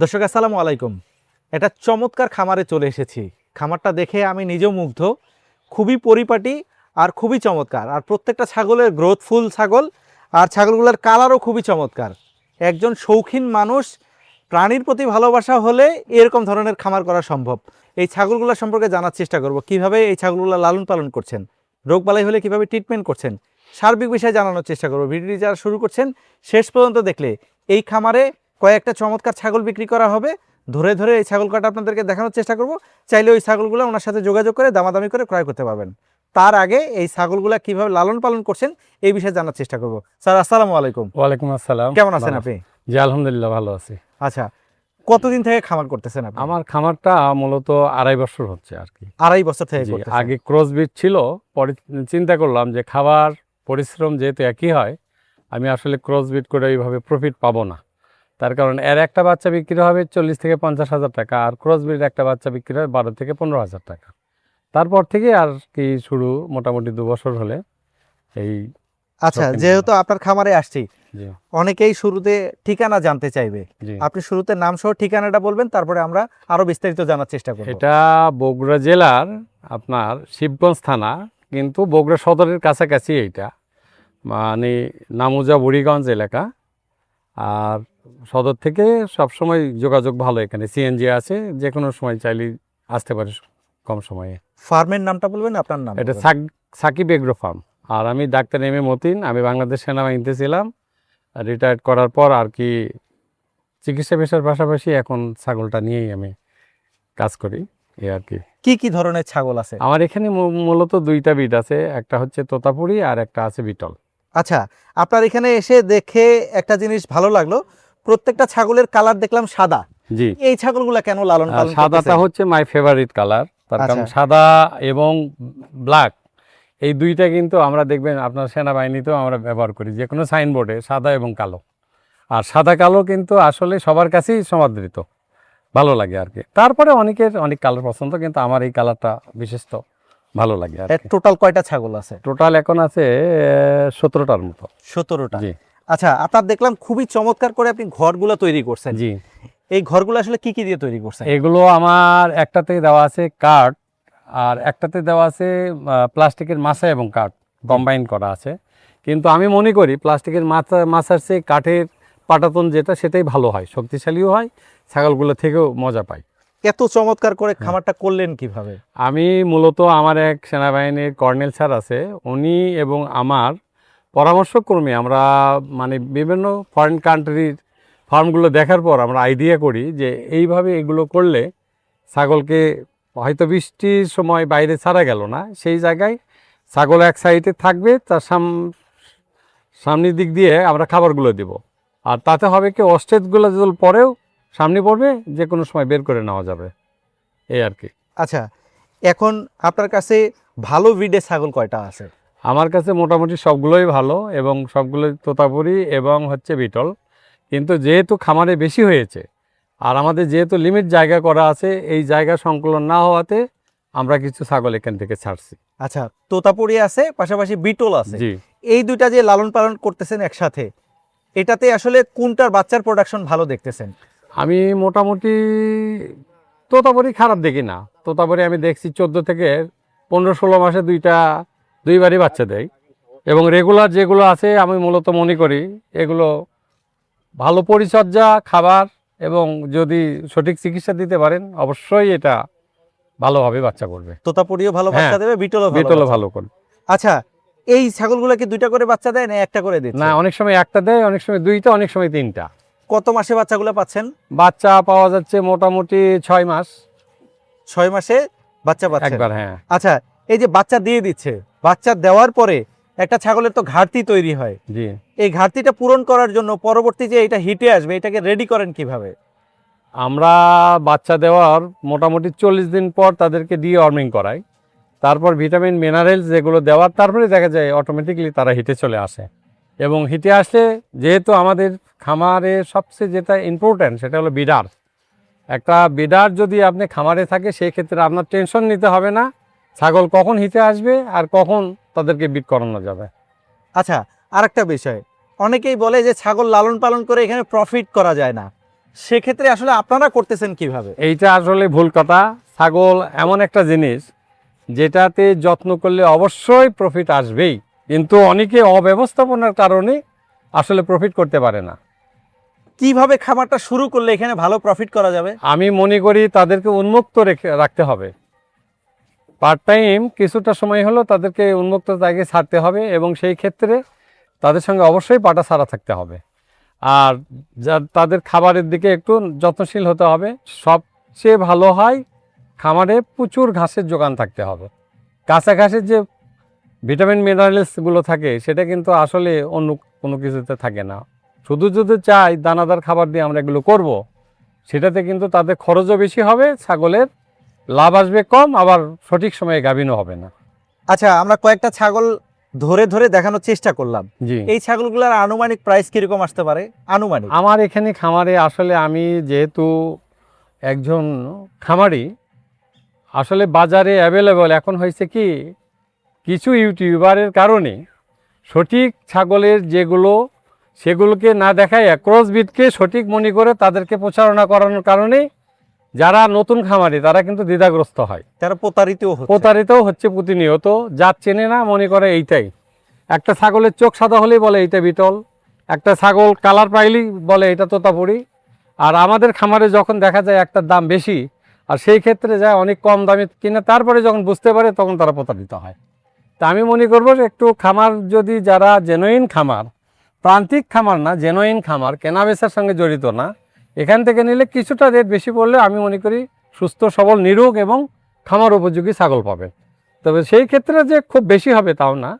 দর্শক আসসালামু আলাইকুম। এটা চমৎকার খামারে চলে এসেছি। খামারটা দেখে আমি নিজেও মুগ্ধ। খুবই পরিপাটি আর খুবই চমৎকার, আর প্রত্যেকটা ছাগলের গ্রোথফুল ছাগল, আর ছাগলগুলোর কালারও খুবই চমৎকার। একজন শৌখিন মানুষ প্রাণীর প্রতি ভালোবাসা হলে এরকম ধরনের খামার করা সম্ভব। এই ছাগলগুলো সম্পর্কে জানার চেষ্টা করব, কিভাবে এই ছাগলগুলো লালন পালন করছেন, রোগবালাই হলে কিভাবে ট্রিটমেন্ট করছেন, সার্বিক বিষয়ে জানানোর চেষ্টা করব। ভিডিওটি যারা শুরু করছেন শেষ পর্যন্ত দেখলে এই খামারে কয়েকটা চমৎকার ছাগল বিক্রি করা হবে। ধরে ধরে এই ছাগল কটা আপনাদেরকে দেখানোর চেষ্টা করব। চাইলে ওই ছাগলগুলো ওনার সাথে যোগাযোগ করে দামাদামি করে ক্রয় করতে পারবেন। তার আগে এই ছাগলগুলা কিভাবে লালন পালন করছেন এই বিষয়ে জানার চেষ্টা করব। স্যার আসসালামু আলাইকুম। ওয়ালাইকুম আসসালাম। কেমন আছেন আপনি? জি আলহামদুলিল্লাহ ভালো আছি। আচ্ছা, কতদিন থেকে খামার করতেছেন আপনি? আমার খামারটা মূলত 2.5 বছর হচ্ছে আর কি। 2.5 বছর থেকে জি, করতেছেন। আগে ক্রসবিট ছিল, পরে চিন্তা করলাম যে খাবার পরিশ্রম যেহেতু একই হয়, আমি আসলে ক্রসবিট করে এইভাবে প্রফিট পাবো না। তার কারণ এর একটা বাচ্চা বিক্রি হবে 40 থেকে 50 হাজার টাকা, আর ক্রসবিট একটা বাচ্চা বিক্রি হয় 12 থেকে 15 হাজার টাকা। তারপর থেকে আর কি শুরু, মোটামুটি 2 বছর হলে এই। আচ্ছা, যেহেতু আপনার খামারে আসছি, জি অনেকেই শুরুতে ঠিকানা জানতে চাইবে। জি, আপনি শুরুতে নাম সহ ঠিকানাটা বলবেন, তারপরে আমরা আরো বিস্তারিত জানার চেষ্টা করব। এটা বগুড়া জেলার আপনার শিবগঞ্জ থানা, কিন্তু বগুড়া সদরের কাছাকাছি এইটা, মানে নামুজা বুড়িগঞ্জ এলাকা। আর সদর থেকে সবসময় যোগাযোগ ভালো, এখানে সিএনজি আছে, যে কোনো সময় চাইলেই আসতে পারে কম সময়ে। ফার্মের নামটা বলবেন, আপনার নাম এটা বলবেন। Shakib agro farm. আর আমি ডাক্তার এম এ মতিন, আমি বাংলাদেশ সেনাবাহিনীতে ছিলাম। রিটায়ার্ড করার পর আর কি চিকিৎসা পেশার পাশাপাশি এখন ছাগলটা নিয়েই আমি কাজ করি, এই আর কি। কি কি ধরনের ছাগল আছে? আমার এখানে মূলত 2টা বিট আছে, একটা হচ্ছে তোতাপুরি আর একটা আছে বিটল। আচ্ছা, আপনার এখানে এসে দেখে একটা জিনিস ভালো লাগলো, প্রত্যেকটা ছাগলের কালার দেখলাম সাদা। জি, এই ছাগলগুলা কেন লালন পালন সাদাটা করতেছেন? হচ্ছে মাই ফেভারিট কালার। তার কারণ আচ্ছা। সাদা এবং ব্ল্যাক, এই দুইটা কিন্তু আমরা দেখবেন আপনার সেনাবাহিনীতেও আমরা ব্যবহার করি, যে কোনো সাইনবোর্ডে সাদা এবং কালো। আর সাদা কালো কিন্তু আসলে সবার কাছেই সমাদৃত, ভালো লাগে আর কি। তারপরে অনেকের অনেক কালার পছন্দ, কিন্তু আমার এই কালারটা বিশেষত ভালো লাগে আর কি। টোটাল কয়টা ছাগল আছে? টোটাল এখন আছে 17টার মতো। 17টা। জি আচ্ছা, আপনার দেখলাম খুবই চমৎকার করে আপনি ঘরগুলো তৈরি করছেন। জি, এই ঘরগুলো আসলে কি কি দিয়ে তৈরি করছেন? এগুলো আমার একটাতে দেওয়া আছে কাঠ, আর একটাতে দেওয়া আছে প্লাস্টিকের মাছা এবং কাঠ কম্বাইন করা আছে। কিন্তু আমি মনে করি প্লাস্টিকের মাছার চেয়ে কাঠের পাটাতন যেটা, সেটাই ভালো হয়, শক্তিশালীও হয়, ছাগলগুলো থেকেও মজা পায়। এত চমৎকার করে খামারটা করলেন কিভাবে? আমি মূলত আমার এক সেনাবাহিনীর কর্নেল স্যার আছে, উনি এবং আমার পরামর্শক্রমে আমরা মানে বিভিন্ন ফরেন কান্ট্রির ফার্মগুলো দেখার পর আমরা আইডিয়া করি যে এইভাবে এগুলো করলে ছাগলকে হয়তো বৃষ্টির সময় বাইরে ছাড়া গেল না, সেই জায়গায় ছাগল এক সাইডে থাকবে, তার সামনের দিক দিয়ে আমরা খাবারগুলো দেব। আর তাতে হবে কি, অস্ট্রেচগুলো যদি পরেও সামনে পড়বে, যে কোনো সময় বের করে নেওয়া যাবে, এই আর কি। আচ্ছা, এখন আপনার কাছে ভালো ব্রিডের ছাগল কয়টা আছে? আমার কাছে মোটামুটি সবগুলোই ভালো, এবং সবগুলোই তোতাপুরি এবং হচ্ছে বিটল। কিন্তু যেহেতু খামারে বেশি হয়েছে, আর আমাদের যেহেতু লিমিট জায়গা করা আছে, এই জায়গা সংকুলন না হওয়াতে আমরা কিছু ছাগল এখান থেকে ছাড়ছি। আচ্ছা, তোতাপুরি আছে, পাশাপাশি বিটল আছে। জি, এই দুইটা যে লালন পালন করতেছেন একসাথে, এটাতে আসলে কোনটার বাচ্চার প্রোডাকশন ভালো দেখতেছেন? আমি মোটামুটি তোতাপুরি খারাপ দেখি না। তোতাপুরি আমি দেখছি 14 থেকে 15-16 মাসে দুইবারই বাচ্চা দেয়, এবং রেগুলার যেগুলো আছে আমি মূলত মনে করি এগুলো ভালো পরিচর্যা, খাবার এবং যদি সঠিক চিকিৎসা দিতে পারেন, অবশ্যই এটা ভালোভাবে বাচ্চা করবে। তোতাপুরিও ভালো বাচ্চা হ্যাঁ, দেবে, বিটলও বিটলও ভালো করবে। আচ্ছা, এই ছাগলগুলো কি দুইটা করে বাচ্চা দেয় না একটা করে দিচ্ছে? না, অনেক সময় একটা দেয়, অনেক সময় 2টা, অনেক সময় 3টা। কত মাসে বাচ্চাগুলো পাচ্ছেন? বাচ্চা পাওয়া যাচ্ছে মোটামুটি 6 মাস 6 মাসে বাচ্চা পাচ্ছেন একবার। হ্যাঁ আচ্ছা, এই যে বাচ্চা দিয়ে দিচ্ছে, বাচ্চা দেওয়ার পরে একটা ছাগলের তো ঘাটতি তৈরি হয়। জি, এই ঘাটতিটা পূরণ করার জন্য পরবর্তী যে এটা হিটে আসবে, এটাকে রেডি করেন কিভাবে? আমরা বাচ্চা দেওয়ার মোটামুটি 40 দিন পর তাদেরকে ডিওয়ার্মিং করাই, তারপর ভিটামিন মিনারেলস যেগুলো দেওয়ার, তারপরে দেখা যায় অটোমেটিকলি তারা হিটে চলে আসে। এবং হিটে আসলে, যেহেতু আমাদের খামারে সবচেয়ে যেটা ইম্পর্ট্যান্ট সেটা হলো বিডার। একটা বিডার যদি আপনি খামারে থাকে, সেই ক্ষেত্রে আপনার টেনশন নিতে হবে না ছাগল কখন হিটে আসবে আর কখন তাদেরকে বিট করানো যাবে। আচ্ছা, আরেকটা বিষয়, অনেকেই বলে যে ছাগল লালন পালন করে এখানে প্রফিট করা যায় না। সেক্ষেত্রে আসলে আপনারা করতেছেন কিভাবে? এইটা আসলে ভুল কথা। ছাগল এমন একটা জিনিস যেটাতে যত্ন করলে অবশ্যই প্রফিট আসবেই, কিন্তু অনেকে অব্যবস্থাপনার কারণে আসলে প্রফিট করতে পারে না। কিভাবে খামারটা শুরু করলে এখানে ভালো প্রফিট করা যাবে? আমি মনে করি তাদেরকে উন্মুক্ত রাখতে হবে। পার্ট টাইম কিছুটা সময় হলো তাদেরকে উন্মুক্ত জায়গায় ছাড়তে হবে, এবং সেই ক্ষেত্রে তাদের সঙ্গে অবশ্যই পাটা ছাড়া থাকতে হবে। আর তাদের খাবারের দিকে একটু যত্নশীল হতে হবে। সবচেয়ে ভালো হয় খামারে প্রচুর ঘাসের যোগান থাকতে হবে। কাঁচা ঘাসের যে ভিটামিন মিনারেলসগুলো থাকে সেটা কিন্তু আসলে অন্য কোনো কিছুতে থাকে না। শুধু যদি চাই দানাদার খাবার দিয়ে আমরা এগুলো করব, সেটাতে কিন্তু তাদের খরচও বেশি হবে, ছাগলের লাভ আসবে কম, আবার সঠিক সময়ে গাভিনও হবে না। আচ্ছা, আমরা কয়েকটা ছাগল ধরে ধরে দেখানোর চেষ্টা করলাম। জি, এই ছাগলগুলোর আনুমানিক প্রাইস কিরকম আসতে পারে? আনুমানিক। আমার এখানে খামারে আসলে আমি যেহেতু একজন খামারি, আসলে বাজারে অ্যাভেলেবল এখন হয়েছে কি, কিছু ইউটিউবারের কারণে সঠিক ছাগলের যেগুলো সেগুলোকে না দেখায় ক্রসবিটকে সঠিক মনে করে তাদেরকে প্রচারণা করানোর কারণে যারা নতুন খামারি তারা কিন্তু দ্বিধাগ্রস্ত হয়, তারা প্রতারিতও হচ্ছে প্রতিনিয়ত। জাত চেনে না, মনে করে এইটাই। একটা ছাগলের চোখ সাদা হলেই বলে এইটা বিটল, একটা ছাগল কালার পাইলেই বলে এটা তোতাপুরি। আর আমাদের খামারে যখন দেখা যায় একটার দাম বেশি, আর সেই ক্ষেত্রে যায় অনেক কম দামে কিনে, তারপরে যখন বুঝতে পারে তখন তারা প্রতারিত হয়। তা আমি মনে করবো যে একটু খামার যদি যারা জেনুইন খামার, প্রান্তিক খামার না, জেনুইন খামার, কেনা বেচার সঙ্গে জড়িত না, এখান থেকে নিলে কিছুটা রেট বেশি পড়লে আমি মনে করি সুস্থ সবল নিরোগ এবং খামার উপযোগী ছাগল পাবেন। তবে সেই ক্ষেত্রে যে খুব বেশি হবে তাও না,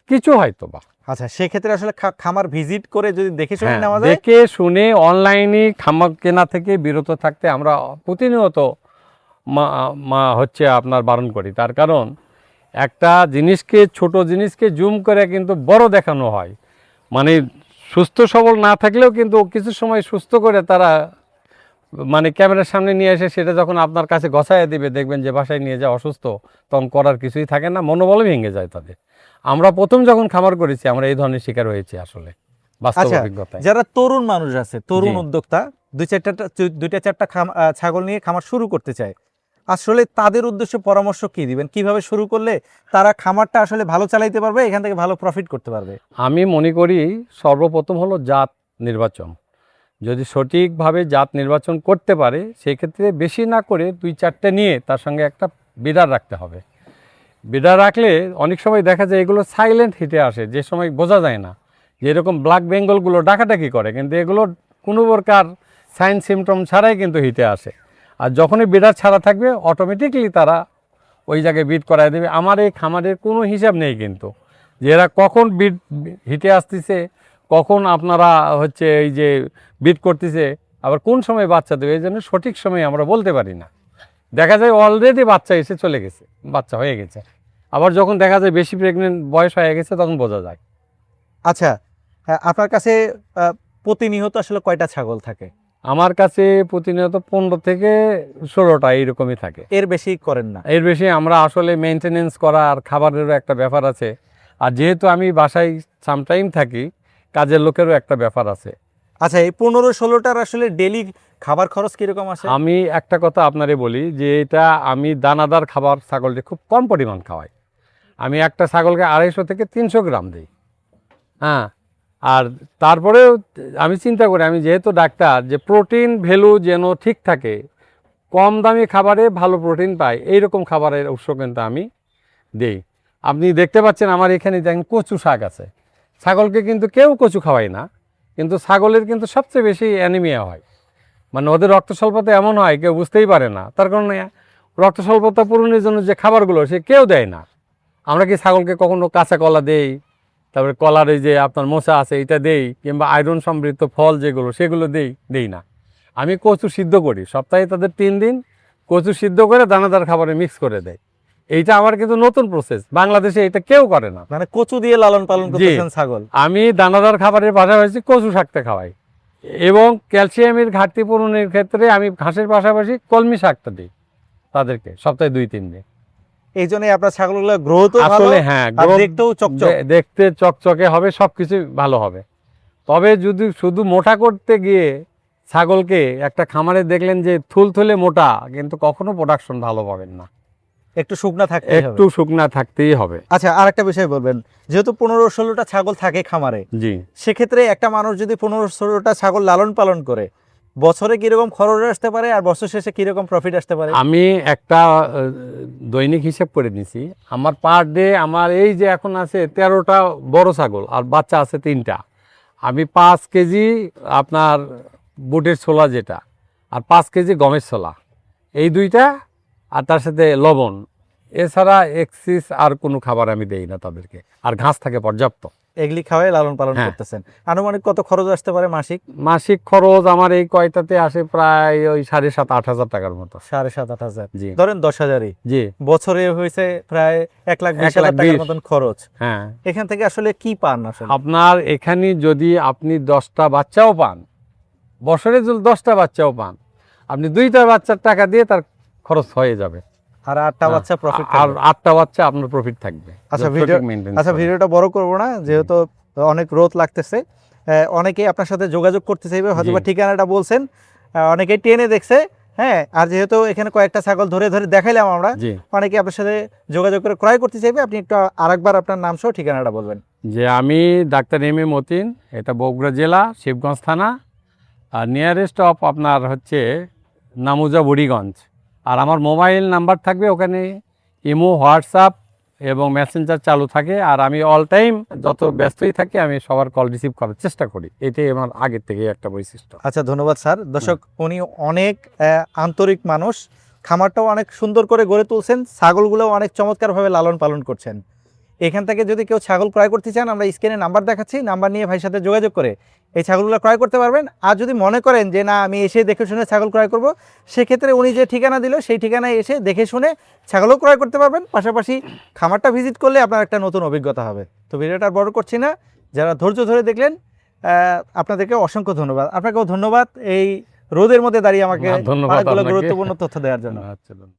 কিছু হয়তো বা। আচ্ছা, সেক্ষেত্রে আসলে খামার ভিজিট করে যদি দেখে শুনে হ্যাঁ, নেওয়া যায়। দেখে শুনে অনলাইনে খামার কেনা থেকে বিরত থাকতে আমরা প্রতিনিয়ত হচ্ছে আপনার বারণ করি। তার কারণ একটা জিনিসকে, ছোট জিনিসকে জুম করে কিন্তু বড় দেখানো হয়। মানে সুস্থ সবল না থাকলেও কিন্তু কিছু সময় সুস্থ করে তারা মানে ক্যামেরার সামনে নিয়ে এসে সেটা যখন আপনার কাছে গছাইয়া দিবে, দেখবেন যে বাসায় নিয়ে যাওয়া অসুস্থ, তখন করার কিছুই থাকে না, মনোবল ভেঙে যায় তাদের। আমরা প্রথম যখন খামার করেছি আমরা এই ধরনের শিকার হয়েছি আসলে বাস্তব আচ্ছা, অভিজ্ঞতায়। যারা তরুণ মানুষ আছে, তরুণ জি। উদ্যোক্তা, দুইটা চারটা ছাগল নিয়ে খামার শুরু করতে চায়, আসলে তাদের উদ্দেশ্যে পরামর্শ কি দিবেন? কিভাবে শুরু করলে তারা খামারটা আসলে ভালো চালাইতে পারবে, এখান থেকে ভালো প্রফিট করতে পারবে? আমি মনে করি সর্বপ্রথম হলো জাত নির্বাচন। যদি সঠিকভাবে জাত নির্বাচন করতে পারে, সেক্ষেত্রে বেশি না করে 2-4টে নিয়ে তার সঙ্গে একটা বিডার রাখতে হবে। বিডার রাখলে অনেক সময় দেখা যায় এগুলো সাইলেন্ট হিটে আসে, যে সময় বোঝা যায় না। যেরকম ব্ল্যাক বেঙ্গলগুলো ডাকাডাকি করে, কিন্তু এগুলো কোনো প্রকার সাইন সিমটম ছাড়াই কিন্তু হিটে আসে। আর যখনই বিডার ছাড়া থাকবে অটোমেটিকলি তারা ওই জায়গায় বিট করায় দেবে। আমার এই খামারের কোনো হিসাব নেই কিন্তু, যে এরা কখন বিট হিটে আসতেছে, কখন আপনারা হচ্ছে এই যে বিট করতেছে, আবার কোন সময় বাচ্চা দেবে, এই জন্য সঠিক সময় আমরা বলতে পারি না। দেখা যায় অলরেডি বাচ্চা এসে চলে গেছে, বাচ্চা হয়ে গেছে, আবার যখন দেখা যায় বেশি প্রেগনেন্ট বয়স হয়ে গেছে তখন বোঝা যায়। আচ্ছা, হ্যাঁ, আপনার কাছে প্রতিনিয়ত আসলে কয়টা ছাগল থাকে? আমার কাছে প্রতিনিয়ত 15 থেকে 16টা এইরকমই থাকে। এর বেশি করেন না? এর বেশি আমরা আসলে মেনটেনেন্স করা আর খাবারেরও একটা ব্যাপার আছে, আর যেহেতু আমি বাসায় সামটাইম থাকি, কাজের লোকেরও একটা ব্যাপার আছে। আচ্ছা, এই 15-16টার আসলে ডেলি খাবার খরচ কিরকম আসে? আমি একটা কথা আপনারে বলি যে এটা আমি দানাদার খাবার ছাগলকে খুব কম পরিমাণ খাওয়াই। আমি একটা ছাগলকে 250 থেকে 300 গ্রাম দিই। হ্যাঁ, আর তারপরেও আমি চিন্তা করি, আমি যেহেতু ডাক্তার, যে প্রোটিন ভ্যালু যেন ঠিক থাকে, কম দামি খাবারে ভালো প্রোটিন পাই, এইরকম খাবারের উৎস কিন্তু আমি দিই। আপনি দেখতে পাচ্ছেন আমার এখানে দেখেন কচু শাক আছে। ছাগলকে কিন্তু কেউ কচু খাওয়ায় না, কিন্তু ছাগলের কিন্তু সবচেয়ে বেশি অ্যানিমিয়া হয়। মানে ওদের রক্ত স্বল্পতা এমন হয় কেউ বুঝতেই পারে না, তার কারণে রক্ত স্বল্পতা পূরণের জন্য যে খাবারগুলো সে কেউ দেয় না। আমরা কি ছাগলকে কখনো কাঁচা কলা দেই, তারপরে কলার এই যে আপনার মোচা আছে এটা দেই, কিংবা আয়রন সমৃদ্ধ ফল যেগুলো সেগুলো দেই না। আমি কচু সিদ্ধ করি, সপ্তাহে তাদের 3 দিন কচু সিদ্ধ করে দানাদার খাবারে মিক্স করে দেয়। এইটা আমার কিন্তু নতুন প্রসেস, বাংলাদেশে এটা কেউ করে না। মানে কচু দিয়ে লালন পালন করতেছেন ছাগল? আমি দানাদার খাবারের পাশাপাশি কচু শাকটা খাওয়াই, এবং ক্যালসিয়ামের ঘাটতি পূরণের ক্ষেত্রে আমি ঘাসের পাশাপাশি কলমি শাকটা দিই তাদেরকে সপ্তাহে 2-3 দিন। এই জন্যই আপনার ছাগলগুলো গ্রোথ আসলে হ্যাঁ, দেখতেও চকচক, দেখতে চকচকে হবে, সব কিছু ভালো হবে। তবে যদি শুধু মোটা করতে গিয়ে ছাগলকে একটা খামারে দেখলেন যে থুলথুলে মোটা, কিন্তু কখনো প্রোডাকশন ভালো পাবেন না, একটু শুকনা থাকতে হবে। একটু শুকনা থাকতেই হবে। আচ্ছা, আরেকটা বিষয় বলবেন, যেহেতু 15-16টা ছাগল থাকে খামারে, জি, সেক্ষেত্রে একটা মানুষ যদি 15-16টা ছাগল লালন পালন করে, বছরে কিরকম খরচ আসতে পারে আর বছর শেষে কিরকম প্রফিট আসতে পারে? আমি একটা দৈনিক হিসাব করে নিছি। আমার পার ডে আমার এই যে এখন আছে 13টা বড় ছাগল আর বাচ্চা আছে 3টা, আমি 5 কেজি আপনার বুটের ছোলা যেটা, আর 5 কেজি গমের ছোলা, এই দুইটা, আর তার সাথে লবণ, এছাড়া এক্সিস আর কোনো খাবার আমি দেই না তাদেরকে, আর ঘাস থাকে পর্যাপ্ত। এগুলি খাওয়াই লালন পালন হ্যাঁ। করতেছেন। আনুমানিক কত খরচ আসতে পারে মাসিক? মাসিক খরচ আমার এই কয়টাতে আসে প্রায় ওই 7,500-8,000 টাকার মতো। 7,500-8,000, জি ধরেন 10,000-ই, জি। বছরে হয়েছে প্রায় 1,20,000 টাকার মতন খরচ। হ্যাঁ, এখান থেকে আসলে কি পান আসলে? আপনার এখানে যদি আপনি 10টা বাচ্চাও পান, বছরে যদি 10টা বাচ্চাও পান, আপনি 2টা বাচ্চার টাকা দিয়ে তার খরচ হয়ে যাবে, আর 8টা বাচ্চা প্রফিট আর 8টা বাচ্চা আপনার প্রফিট থাকবে। আচ্ছা, যদি ভিডিও সঠিক maintenance আচ্ছা করেন। ভিডিওটা বড় করব না, যেহেতু অনেক রোদ লাগতেছে। অনেকেই আপনার সাথে যোগাযোগ করতে চাইবে, হয়তো বা জি। ঠিকানাটা বলছেন, অনেকেই টেনে দেখছে। হ্যাঁ, আর যেহেতু এখানে কয়েকটা ছাগল ধরে ধরে দেখাইলাম আমরা, জি, অনেকে আপনার সাথে যোগাযোগ করে ক্রয় করতে চাইবে। আপনি একটু আরেকবার আপনার নাম সহ ঠিকানাটা বলবেন। যে আমি ডাক্তার এম এ মতিন, এটা বগুড়া জেলা, শিবগঞ্জ থানা, আর নিয়ারেস্ট অফ আপনার হচ্ছে নামুজা বুড়িগঞ্জ। আর আমার মোবাইল নাম্বার থাকবে ওখানে, ইমো, হোয়াটসঅ্যাপ এবং মেসেঞ্জার চালু থাকে। আর আমি অল টাইম যত ব্যস্তই থাকি আমি সবার কল রিসিভ করার চেষ্টা করি, এটাই আমার আগের থেকে একটা বৈশিষ্ট্য। আচ্ছা, ধন্যবাদ স্যার। দর্শক, উনি অনেক আন্তরিক মানুষ, খামারটাও অনেক সুন্দর করে গড়ে তুলছেন, ছাগলগুলোও অনেক চমৎকারভাবে লালন পালন করছেন। এখান থেকে যদি কেউ ছাগল ক্রয় করতে চান, আমরা স্ক্রিনে নাম্বার দেখাচ্ছি, নাম্বার নিয়ে ভাইয়ের সাথে যোগাযোগ করে এই ছাগলগুলো ক্রয় করতে পারবেন। আর যদি মনে করেন যে না, আমি এসে দেখে শুনে ছাগল ক্রয় করব, সেক্ষেত্রে উনি যে ঠিকানা দিল সেই ঠিকানায় এসে দেখে শুনে ছাগলও ক্রয় করতে পারবেন। পাশাপাশি খামারটা ভিজিট করলে আপনার একটা নতুন অভিজ্ঞতা হবে। তো ভিডিওটা আর বড় করছি না, যারা ধৈর্য ধরে দেখলেন আপনাদেরকে অসংখ্য ধন্যবাদ। আপনাকেও ধন্যবাদ এই রোদের মধ্যে দাঁড়িয়ে আমাকে ধন্যবাদ অনেকগুলো আপনাকে। গুরুত্বপূর্ণ তথ্য দেওয়ার জন্য। আচ্ছা।